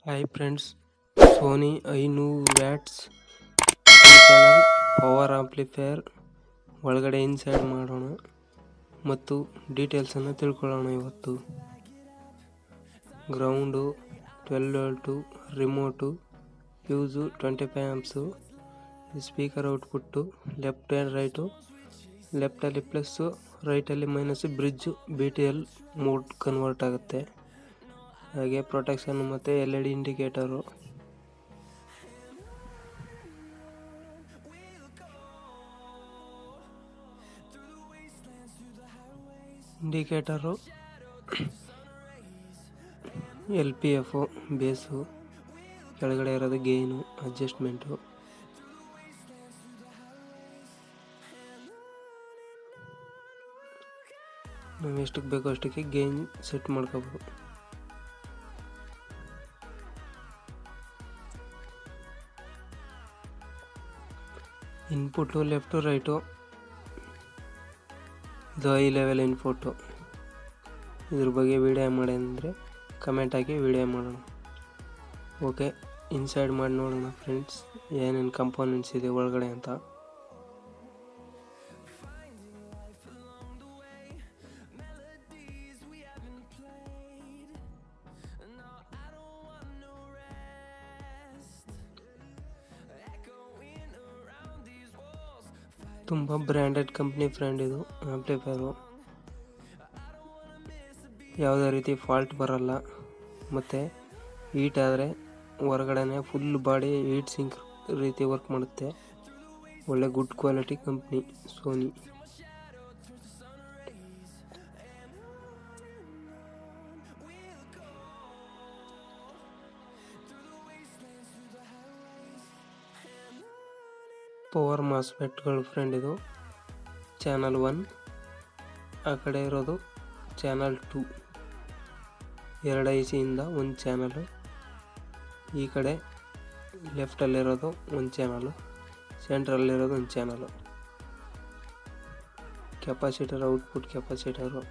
Hi friends, Sony 500 watts channel power amplifier ಒಳಗಡೆ inside ಮಾಡೋಣ ಮತ್ತು ಡೀಟೇಲ್ಸ್ ಅನ್ನು ತಿಳ್ಕೊಳ್ಳೋಣ. ಇವತ್ತು ground 12 volt, remote, fuse 25 amps, speaker output left and right, ಲೆಫ್ಟಲ್ಲಿ ಪ್ಲಸ್ಸು ರೈಟಲ್ಲಿ minus, bridge BTL mode convert ಆಗುತ್ತೆ. ಹಾಗೆ ಪ್ರೊಟೆಕ್ಷನ್ ಮತ್ತು LED ಇಂಡಿಕೇಟರು, LPF ಬೇಸು, ಕೆಳಗಡೆ ಇರೋದು ಗೇನು ಅಡ್ಜಸ್ಟ್ಮೆಂಟು. ನಾವು ಎಷ್ಟಕ್ಕೆ ಬೇಕೋ ಅಷ್ಟಕ್ಕೆ ಗೇನ್ ಸೆಟ್ ಮಾಡ್ಕೋಬೋದು. ಇನ್ಪುಟ್ಟು ಲೆಫ್ಟು ರೈಟು, ಇದು ಹೈ ಲೆವೆಲ್ ಇನ್ಪುಟ್ಟು. ಇದ್ರ ಬಗ್ಗೆ ವಿಡಿಯೋ ಮಾಡಿ ಅಂದರೆ ಕಮೆಂಟ್ ಹಾಕಿ ವಿಡಿಯೋ ಮಾಡೋಣ. ಓಕೆ, ಇನ್ಸೈಡ್ ಮಾಡಿ ನೋಡೋಣ ಫ್ರೆಂಡ್ಸ್ ಏನೇನು ಕಂಪೋನೆಂಟ್ಸ್ ಇದೆ ಒಳಗಡೆ ಅಂತ. ತುಂಬ ಬ್ರ್ಯಾಂಡೆಡ್ ಕಂಪ್ನಿ ಫ್ರೆಂಡ್ ಇದು ಆಂಪ್ಲಿಫೈರು. ಯಾವುದೇ ರೀತಿ ಫಾಲ್ಟ್ ಬರಲ್ಲ. ಮತ್ತು ಹೀಟ್ ಆದರೆ ಹೊರಗಡೆ ಫುಲ್ ಬಾಡಿ ಹೀಟ್ ಸಿಂಕ್ ರೀತಿ ವರ್ಕ್ ಮಾಡುತ್ತೆ. ಒಳ್ಳೆ good quality company Sony. Power ಮಾಸ್ಫೆಟ್ಗಳು ಫ್ರೆಂಡ್ ಇದು ಚಾನಲ್ 1, ಆ ಕಡೆ ಇರೋದು ಚಾನಲ್ 2. 2 ICಯಿಂದ ಒಂದು ಚಾನಲು, ಈ ಕಡೆ ಲೆಫ್ಟಲ್ಲಿರೋದು ಒಂದು ಚಾನಲು, ಸೆಂಟ್ರಲ್ಲಿರೋದು ಒಂದು channel. Capacitor, output capacitor.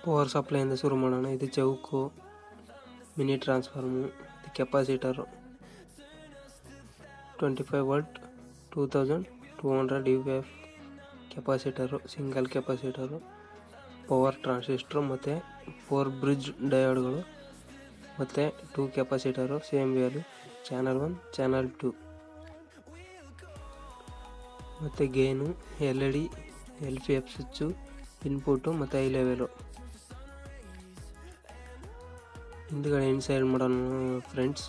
Power ಸಪ್ಲೈಯಿಂದ ಶುರು ಮಾಡೋಣ. ಇದು choke, mini transformer, capacitor 25 volt 2200 UF capacitor, single capacitor, power transistor ಮತ್ತು 4 ಬ್ರಿಡ್ಜ್ ಡಯೋಡ್ಗಳು ಮತ್ತು 2 capacitor same value, channel 1 channel 2. ಮತ್ತು gain, LED, LPF switch, input ಮತ್ತು ಹೈ ಲೆವೆಲು. ಹಿಂದ್ಗಡೆ ಇನ್ಸೈಡ್ ಮಾಡೋಣ ಫ್ರೆಂಡ್ಸ್.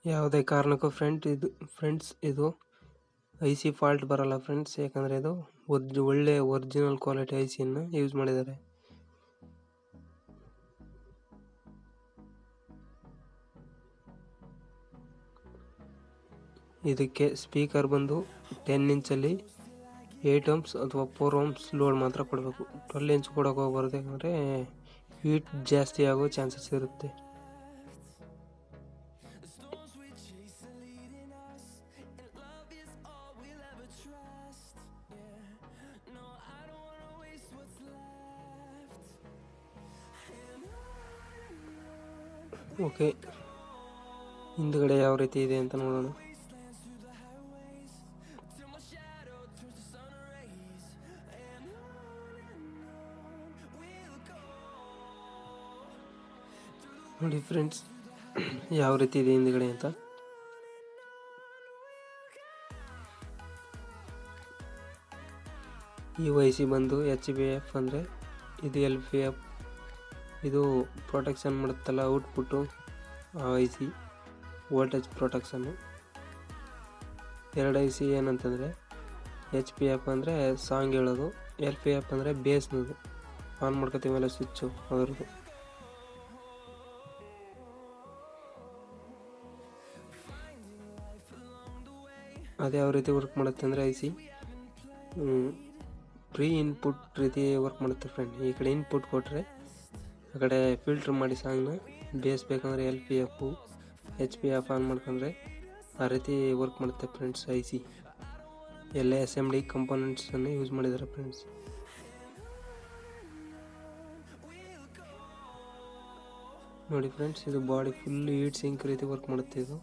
ಯಾವುದೇ ಕಾರಣಕ್ಕೂ ಇದು IC ಫಾಲ್ಟ್ ಬರಲ್ಲ ಫ್ರೆಂಡ್ಸ್, ಯಾಕಂದರೆ ಇದು ಒಳ್ಳೆ ಒರಿಜಿನಲ್ ಕ್ವಾಲಿಟಿ ICಯನ್ನು ಯೂಸ್ ಮಾಡಿದ್ದಾರೆ. ಇದಕ್ಕೆ ಸ್ಪೀಕರ್ ಬಂದು 10 ಇಂಚಲ್ಲಿ 8 ohms ಅಥವಾ 4 ohms ಲೋಡ್ ಮಾತ್ರ ಕೊಡಬೇಕು. 12 ಇಂಚ್ ಕೊಡೋಕೆ ಹೋಗ್ಬಾರ್ದು, ಯಾಕಂದರೆ ಹೀಟ್ ಜಾಸ್ತಿ ಆಗೋ ಚಾನ್ಸಸ್ ಇರುತ್ತೆ. ಓಕೆ, ಹಿಂದ್ಗಡೆ ಯಾವ ರೀತಿ ಇದೆ ಅಂತ ನೋಡೋಣ. ನೋಡಿ ಫ್ರೆಂಡ್ಸ್ ಯಾವ ರೀತಿ ಇದೆ ಹಿಂದ್ಗಡೆ ಅಂತ. ಈ IC ಬಂದು HBF ಅಂದರೆ ಇದು LPF, ಇದು ಪ್ರೊಟೆಕ್ಷನ್ ಮಾಡುತ್ತಲ್ಲ ಔಟ್ಪುಟ್ಟು ಆ IC, ವೋಲ್ಟೇಜ್ ಪ್ರೊಟೆಕ್ಷನ್ನು. 2 IC ಏನಂತಂದರೆ HPF ಅಂದರೆ ಸಾಂಗ್ ಹೇಳೋದು, LPF ಅಂದರೆ ಬೇಸ್ನದು ಆನ್ ಮಾಡ್ಕೊತೀವಲ್ಲ ಸ್ವಿಚ್ಚು ಅದರದ್ದು. ಅದು ಯಾವ ರೀತಿ ವರ್ಕ್ ಮಾಡುತ್ತೆ ಅಂದರೆ IC ಪ್ರೀ ಇನ್ಪುಟ್ ರೀತಿ ವರ್ಕ್ ಮಾಡುತ್ತೆ ಫ್ರೆಂಡ್. ಈ ಕಡೆ ಇನ್ಪುಟ್ ಕೊಟ್ಟರೆ ಆ ಕಡೆ ಫಿಲ್ಟ್ರ್ ಮಾಡಿ ಸಾಂಗ್ನ ಬೇಸ್ ಬೇಕಂದರೆ LPF HPF ಆನ್ ಮಾಡ್ಕೊಂಡ್ರೆ ಆ ರೀತಿ ವರ್ಕ್ ಮಾಡುತ್ತೆ ಫ್ರೆಂಡ್ಸ್. IC ಎಲ್ಲ SMD ಕಂಪೋನೆಂಟ್ಸನ್ನು ಯೂಸ್ ಮಾಡಿದ್ದಾರೆ ಫ್ರೆಂಡ್ಸ್. ನೋಡಿ ಫ್ರೆಂಡ್ಸ್, ಇದು ಬಾಡಿ ಫುಲ್ ಹೀಟ್ ಸಿಂಕ್ ರೀತಿ ವರ್ಕ್ ಮಾಡುತ್ತೆ. ಇದು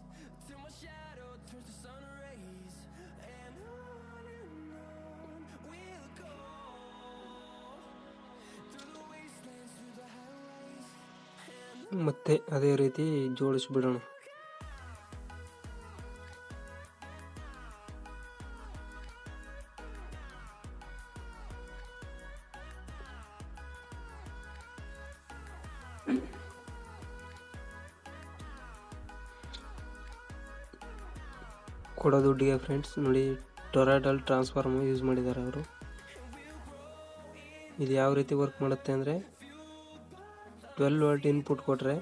ಮತ್ತೆ ಅದೇ ರೀತಿ ಜೋಡಿಸ್ಬಿಡೋಣ. ಕೊಡೋ ದುಡ್ಡಿಗೆ ಫ್ರೆಂಡ್ಸ್ ನೋಡಿ ಟೊರಾಡಲ್ ಟ್ರಾನ್ಸ್ಫಾರ್ಮರ್ ಯೂಸ್ ಮಾಡಿದ್ದಾರೆ ಅವರು. ಇದು ಯಾವ ರೀತಿ ವರ್ಕ್ ಮಾಡುತ್ತೆ ಅಂದರೆ 12 ವೋಲ್ಟ್ ಇನ್ಪುಟ್ ಕೊಟ್ಟರೆ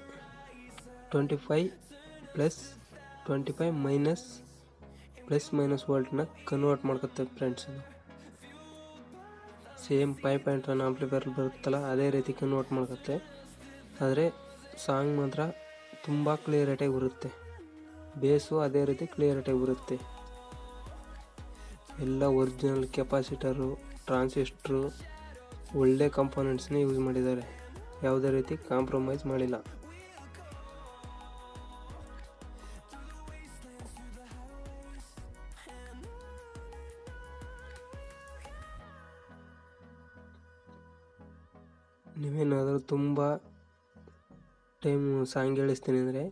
25 ಪ್ಲಸ್ 25 ಮೈನಸ್ ಪ್ಲಸ್ ಮೈನಸ್ ವೋಲ್ಟ್ನ ಕನ್ವರ್ಟ್ ಮಾಡ್ಕೊತ್ತೆ ಫ್ರೆಂಡ್ಸ್. ಇದು ಸೇಮ್ 5.1 ಆಂಪ್ಲಿಫೈರ್ ಬರುತ್ತಲ್ಲ ಅದೇ ರೀತಿ ಕನ್ವರ್ಟ್ ಮಾಡ್ಕೊತ್ತೆ. ಆದರೆ ಸಾಂಗ್ ಮಾತ್ರ ತುಂಬ ಕ್ಲಿಯರಿಟಿಯಾಗಿ ಬರುತ್ತೆ. ಬೇಸು ಅದೇ ರೀತಿ ಕ್ಲಿಯರಿಟಿಯಾಗಿ ಬರುತ್ತೆ. ಎಲ್ಲ ಒರಿಜಿನಲ್ ಕೆಪಾಸಿಟರು, ಟ್ರಾನ್ಸಿಸ್ಟ್ರು, ಒಳ್ಳೆ ಕಂಪೋನೆಂಟ್ಸ್ನ ಯೂಸ್ ಮಾಡಿದ್ದಾರೆ. ಯಾವುದೇ ರೀತಿ ಕಾಂಪ್ರಮೈಸ್ ಮಾಡಿಲ್ಲ. ನೀವೇನಾದರೂ ತುಂಬ ಟೈಮ್ ಸಾಂಗ್ ಹೇಳಿಸ್ತೀನಿ ಅಂದರೆ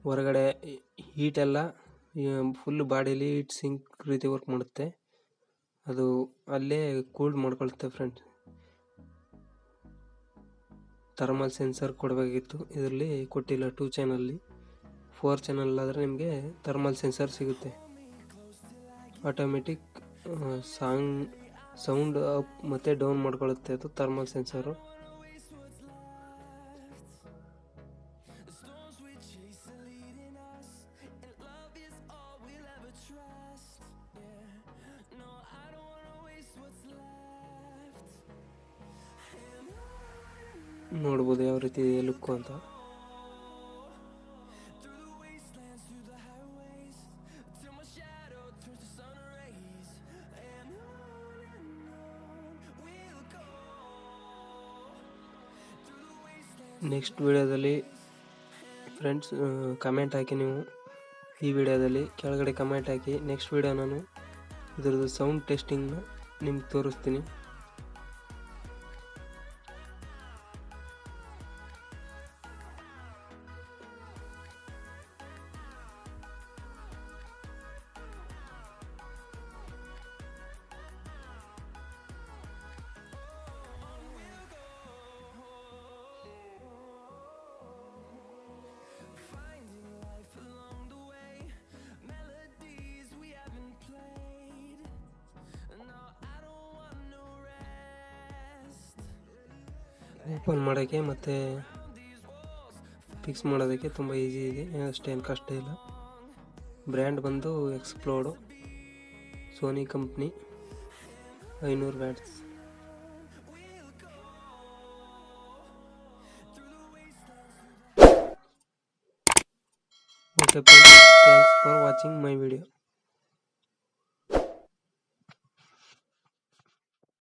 ಹೊರಗಡೆ ಹೀಟೆಲ್ಲ ಫುಲ್ ಬಾಡಿಲಿ ಹೀಟ್ ಸಿಂಕ್ ರೀತಿ ವರ್ಕ್ ಮಾಡುತ್ತೆ. ಅದು ಅಲ್ಲೇ ಕೂಲ್ ಮಾಡ್ಕೊಳುತ್ತೆ ಫ್ರೆಂಡ್ಸ್. ಥರ್ಮಲ್ ಸೆನ್ಸರ್ ಕೊಡಬೇಕಿತ್ತು, ಇದರಲ್ಲಿ ಕೊಟ್ಟಿಲ್ಲ. 2 ಚಾನಲ್ಲಿ 4 ಚಾನಲ್ ಆದರೆ ನಿಮಗೆ ಥರ್ಮಲ್ ಸೆನ್ಸರ್ ಸಿಗುತ್ತೆ. ಆಟೋಮೆಟಿಕ್ ಸೌಂಡ್ ಅಪ್ ಮತ್ತು ಡೌನ್ ಮಾಡ್ಕೊಳ್ಳುತ್ತೆ ಅದು ಥರ್ಮಲ್ ಸೆನ್ಸರು. ನೋಡ್ಬೋದು ಯಾವ ರೀತಿ ಇದೆ ಲುಕ್ಕು ಅಂತ. ನೆಕ್ಸ್ಟ್ ವಿಡಿಯೋದಲ್ಲಿ ಫ್ರೆಂಡ್ಸ್ ಕಮೆಂಟ್ ಹಾಕಿ. ನೀವು ಈ ವಿಡಿಯೋದಲ್ಲಿ ಕೆಳಗಡೆ ಕಮೆಂಟ್ ಹಾಕಿ. ನೆಕ್ಸ್ಟ್ ವಿಡಿಯೋ ನಾನು ಇದರದ್ದು ಸೌಂಡ್ ಟೆಸ್ಟಿಂಗ್ನ ನಿಮ್ಗೆ ತೋರಿಸ್ತೀನಿ. ಓಪನ್ ಮಾಡೋಕ್ಕೆ ಮತ್ತು ಫಿಕ್ಸ್ ಮಾಡೋದಕ್ಕೆ ತುಂಬ ಈಸಿ ಇದೆ, ಅಷ್ಟೇನು ಕಷ್ಟ ಇಲ್ಲ. ಬ್ರ್ಯಾಂಡ್ ಬಂದು Xplode, Sony company, 500 watts. Okay friends, thanks for watching my video.